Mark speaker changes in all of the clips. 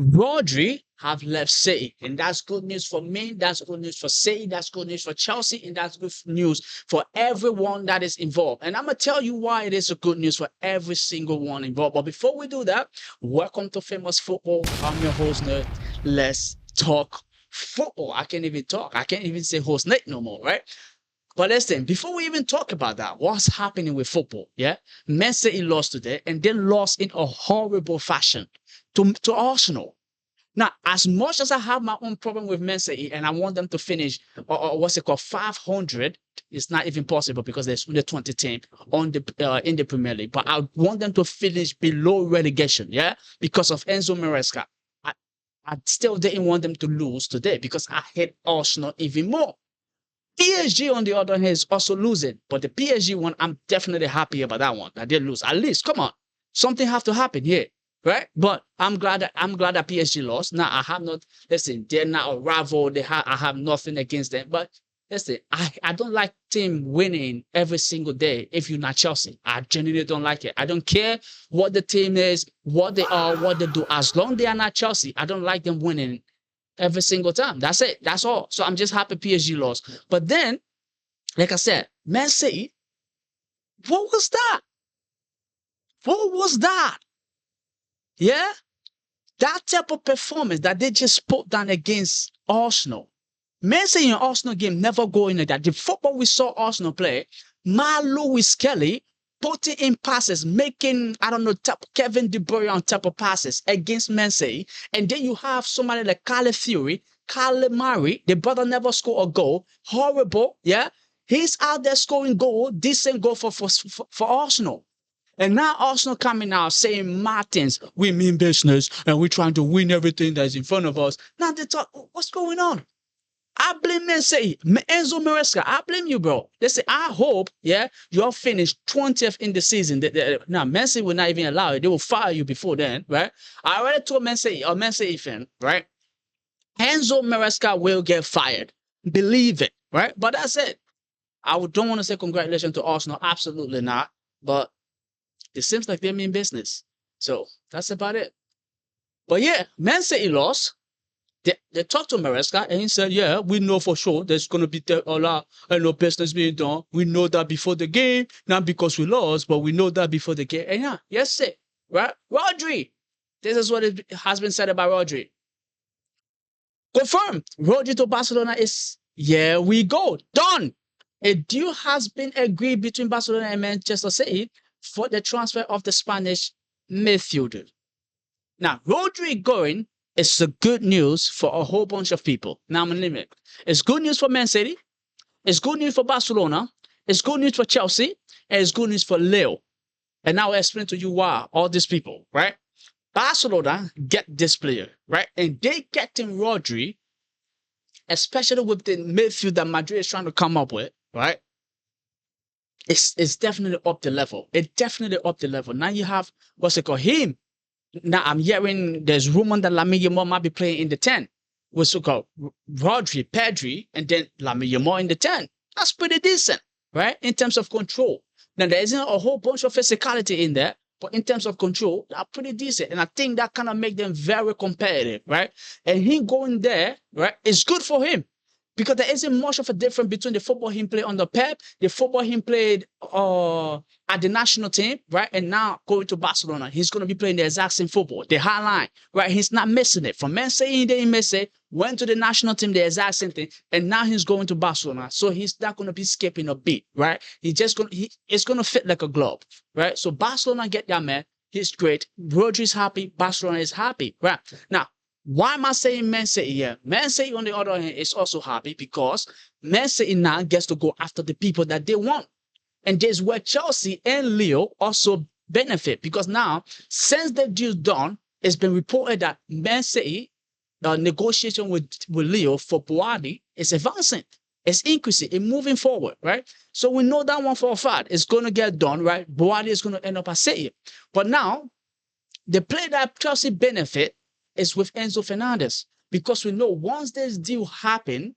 Speaker 1: Rodri have left City, and that's good news for me. That's good news for City. That's good news for Chelsea, and that's good news for everyone that is involved. And I'm gonna tell you why it is a good news for every single one involved. But before we do that, welcome to Famous Football. I'm your host Nerd. Let's talk football. I can't even talk. I can't even say host Nate no more, right? But listen, before we even talk about that, what's happening with football? Yeah, Man City lost today, and they lost in a horrible fashion to Arsenal. Now, as much as I have my own problem with Man City and I want them to finish, or what's it called, 500, it's not even possible because there's only 20 teams on the in the Premier League. But I want them to finish below relegation, yeah, because of Enzo Maresca. I, I still didn't want them to lose today because I hate Arsenal even more. PSG, on the other hand, is also losing. But the PSG one, I'm definitely happy about that one. I did lose. At least, come on. Something have to happen here. Right? But I'm glad that PSG lost. Now I have not listen, they're not a rival. I have nothing against them. But listen, I don't like team winning every single day if you're not Chelsea. I genuinely don't like it. I don't care what the team is, what they are, what they do. As long as they are not Chelsea, I don't like them winning every single time. That's it. That's all. So I'm just happy PSG lost. But then, like I said, Man City, what was that? What was that? Yeah? That type of performance that they just put down against Arsenal. Man City in Arsenal game never go in like that. The football we saw Arsenal play, Lewis Kelly putting in passes, making, I don't know, Kevin De Bruyne on type of passes against Man City. And then you have somebody like Kyle Fury, Kyle Murray, the brother never scored a goal. Horrible, yeah? He's out there scoring goal, decent goal for Arsenal. And now Arsenal coming out saying, Martins, we mean business and we're trying to win everything that's in front of us. Now they talk, what's going on? I blame Man City, Enzo Maresca. I blame you, bro. They say, I hope, yeah, you'll finish 20th in the season. Now, Man City will not even allow it. They will fire you before then, right? I already told Man City fan, right? Enzo Maresca will get fired. Believe it, right? But that's it. I don't want to say congratulations to Arsenal. Absolutely not. But it seems like they mean business. So that's about it. But yeah, Man City lost. They talked to Maresca and he said, yeah, we know for sure there's going to be a lot of business being done. We know that before the game, not because we lost, but we know that before the game. And yeah, yes, it, right? Rodri. This is what it has been said about Rodri. Confirmed. Rodri to Barcelona is, yeah, we go. Done. A deal has been agreed between Barcelona and Manchester City for the transfer of the Spanish midfielder. Now, Rodri going is the good news for a whole bunch of people. Now, I'm going to limit. It's good news for Man City. It's good news for Barcelona. It's good news for Chelsea. And it's good news for Leo. And now I'll explain to you why all these people, right? Barcelona get this player, right? And they getting Rodri, especially with the midfield that Madrid is trying to come up with, right? It's definitely up the level. It's definitely up the level. Now you have, what's it called, him. Now I'm hearing there's rumor that Lamine Yamal might be playing in the 10. What's it called, Rodri, Pedri, and then Lamine Yamal in the 10. That's pretty decent, right? In terms of control. Now there isn't a whole bunch of physicality in there, but in terms of control, they're pretty decent. And I think that kind of make them very competitive, right? And him going there, right, is good for him. Because there isn't much of a difference between the football he played under Pep, the football he played at the national team, right? And now going to Barcelona, he's going to be playing the exact same football, the high line, right? He's not missing it. From Man City, he didn't miss it, went to the national team, the exact same thing, and now he's going to Barcelona. So he's not going to be skipping a beat, right? It's going to fit like a glove, right? So Barcelona get that man. He's great. Rodri's happy. Barcelona is happy, right? Now, why am I saying Man City here? Man City, on the other hand, is also happy because Man City now gets to go after the people that they want. And this is where Chelsea and Leo also benefit because now, since the deal's done, it's been reported that Man City negotiation with Leo for Boadi is advancing. It's increasing, it's moving forward, right? So we know that one for a fact. It's going to get done, right? Boadi is going to end up at City. But now, the play that Chelsea benefit is with Enzo Fernández because we know once this deal happen,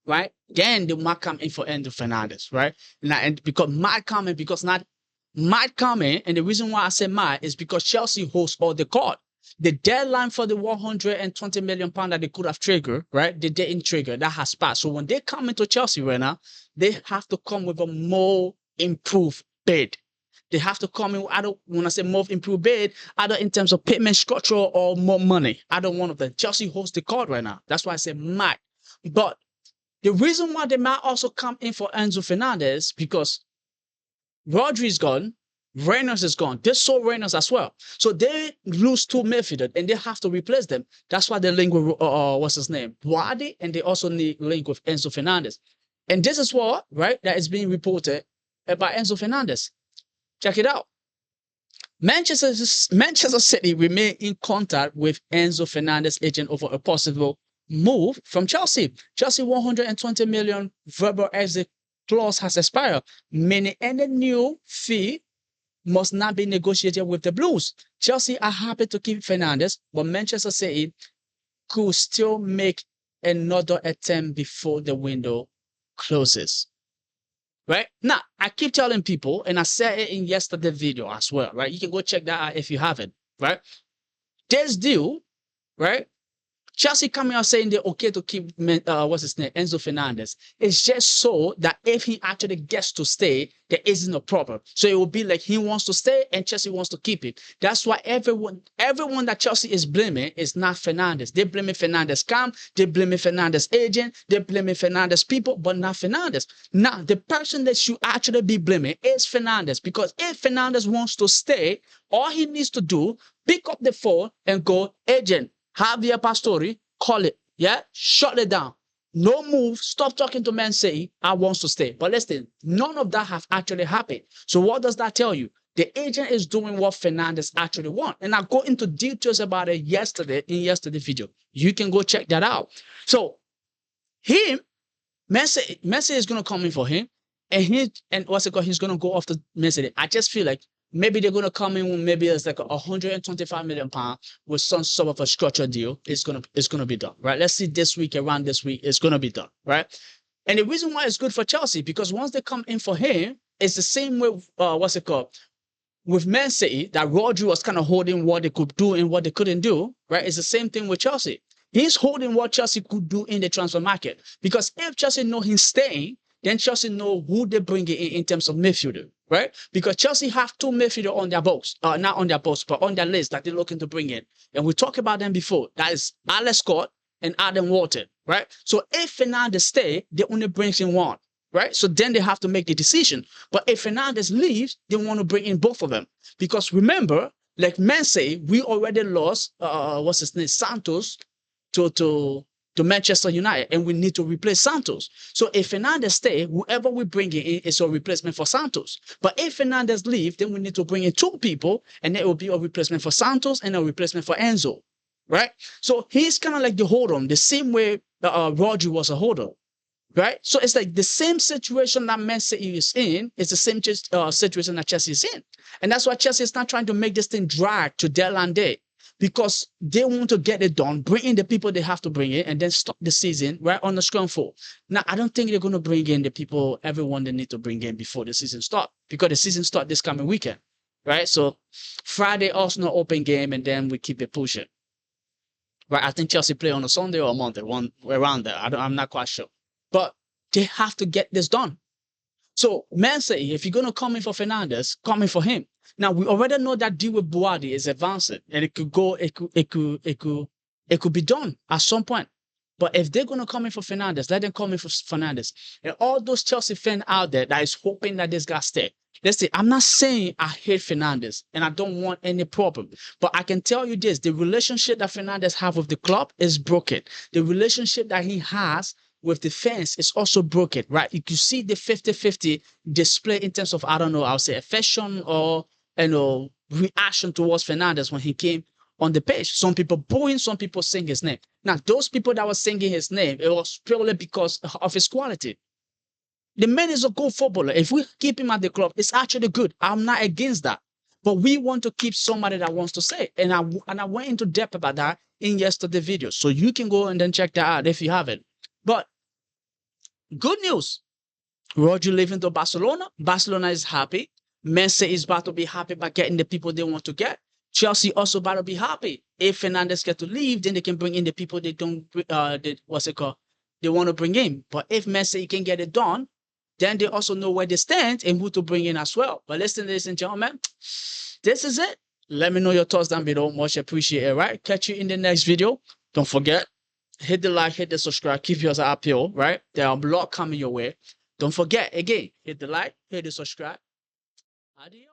Speaker 1: right, then they might come in for Enzo Fernández, right? Now, and because might come in, and the reason why I say might is because Chelsea hosts all the court. The deadline for the 120 million pound that they could have triggered, right? They didn't trigger. That has passed. So when they come into Chelsea right now, they have to come with a more improved bid. They have to come in, I don't want to say more improved bid, either in terms of payment structure or more money. I don't want them. Chelsea holds the card right now. That's why I say might. But the reason why they might also come in for Enzo Fernández, because Rodri is gone, Reynolds is gone. They sold Reynolds as well. So they lose two midfielders and they have to replace them. That's why they link with, what's his name? Rodri, and they also need link with Enzo Fernández. And this is what, right, that is being reported about Enzo Fernández. Check it out. Manchester City remain in contact with Enzo Fernández agent over a possible move from Chelsea. Chelsea 120 million verbal exit clause has expired, meaning any new fee must not be negotiated with the Blues. Chelsea are happy to keep Fernandez, but Manchester City could still make another attempt before the window closes. Right? Now, I keep telling people, and I said it in yesterday's video as well, right? You can go check that out if you haven't, right? This deal, right? Chelsea coming out saying they're okay to keep, what's his name, Enzo Fernández. It's just so that if he actually gets to stay, there isn't a problem. So it will be like he wants to stay and Chelsea wants to keep him. That's why everyone that Chelsea is blaming is not Fernandez. They're blaming Fernandez camp, they're blaming Fernandez agent, they're blaming Fernandez people, but not Fernandez. Now, the person that should actually be blaming is Fernandez, because if Fernandez wants to stay, all he needs to do, pick up the phone and go, agent, Javier Pastore, call it, yeah? Shut it down. No move, stop talking to Man City, I want to stay. But listen, none of that have actually happened. So what does that tell you? The agent is doing what Fernandez actually wants. And I go into details about it yesterday, in yesterday's video. You can go check that out. So, Messi is going to come in for him. And what's it called? He's going to go off to Man City. I just feel like maybe they're going to come in with maybe it's like 125 million pounds with some sort of a structured deal. It's going to be done, right? Let's see this week, around this week, it's going to be done, right? And the reason why it's good for Chelsea, because once they come in for him, it's the same way, with Man City, that Rodri was kind of holding what they could do and what they couldn't do, right? It's the same thing with Chelsea. He's holding what Chelsea could do in the transfer market. Because if Chelsea know he's staying, then Chelsea know who they bring in terms of midfielder, right? Because Chelsea have two midfielders on their box, not on their box, but on their list that they're looking to bring in. And we talked about them before. That is Alex Scott and Adam Walton, right? So if Fernandez stay, they only brings in one, right? So then they have to make the decision. But if Fernandez leaves, they want to bring in both of them. Because remember, like Man City, we already lost, Santos to Manchester United, and we need to replace Santos. So if Fernandez stay, whoever we bring in is a replacement for Santos. But if Fernandez leave, then we need to bring in two people, and it will be a replacement for Santos and a replacement for Enzo, right? So he's kind of like the hold-on, the same way Rodri was a hold-on, right? So it's like the same situation that Man City is in is the same situation that Chelsea is in. And that's why Chelsea is not trying to make this thing drag to deadline day, because they want to get it done, bring in the people they have to bring in, and then stop the season right on the scrum floor. Now, I don't think they're going to bring in the people, everyone they need to bring in before the season starts, because the season starts this coming weekend, right? So Friday, Arsenal open game, and then we keep it pushing. Right? I think Chelsea play on a Sunday or a Monday, one around there. I'm not quite sure. But they have to get this done. So, Man City, if you're going to come in for Fernandez, come in for him. Now, we already know that deal with Buadi is advancing, and it could be done at some point. But if they're going to come in for Fernandez, let them come in for Fernandez. And all those Chelsea fans out there that is hoping that this guy stay. Listen, I'm not saying I hate Fernandez and I don't want any problem. But I can tell you this, the relationship that Fernandez has with the club is broken. The relationship that he has with the fans is also broken, right? You can see the 50-50 display in terms of, I don't know, I'll say affection or, reaction towards Fernandez when he came on the pitch. Some people booing, some people sing his name. Now, those people that were singing his name, it was purely because of his quality. The man is a good footballer. If we keep him at the club, it's actually good. I'm not against that. But we want to keep somebody that wants to say. And I went into depth about that in yesterday's video. So you can go and then check that out if you haven't. But good news. Rodri leaving to Barcelona. Barcelona is happy. Man City is about to be happy by getting the people they want to get. Chelsea also about to be happy. If Fernandez get to leave, then they can bring in the people they don't, what's it called? They want to bring in. But if Man City can get it done, then they also know where they stand and who to bring in as well. But listen, ladies and gentlemen, this is it. Let me know your thoughts down below. Much appreciated, right? Catch you in the next video. Don't forget, hit the like, hit the subscribe, keep yours up here, right? There are a lot coming your way. Don't forget, again, hit the like, hit the subscribe. Adios.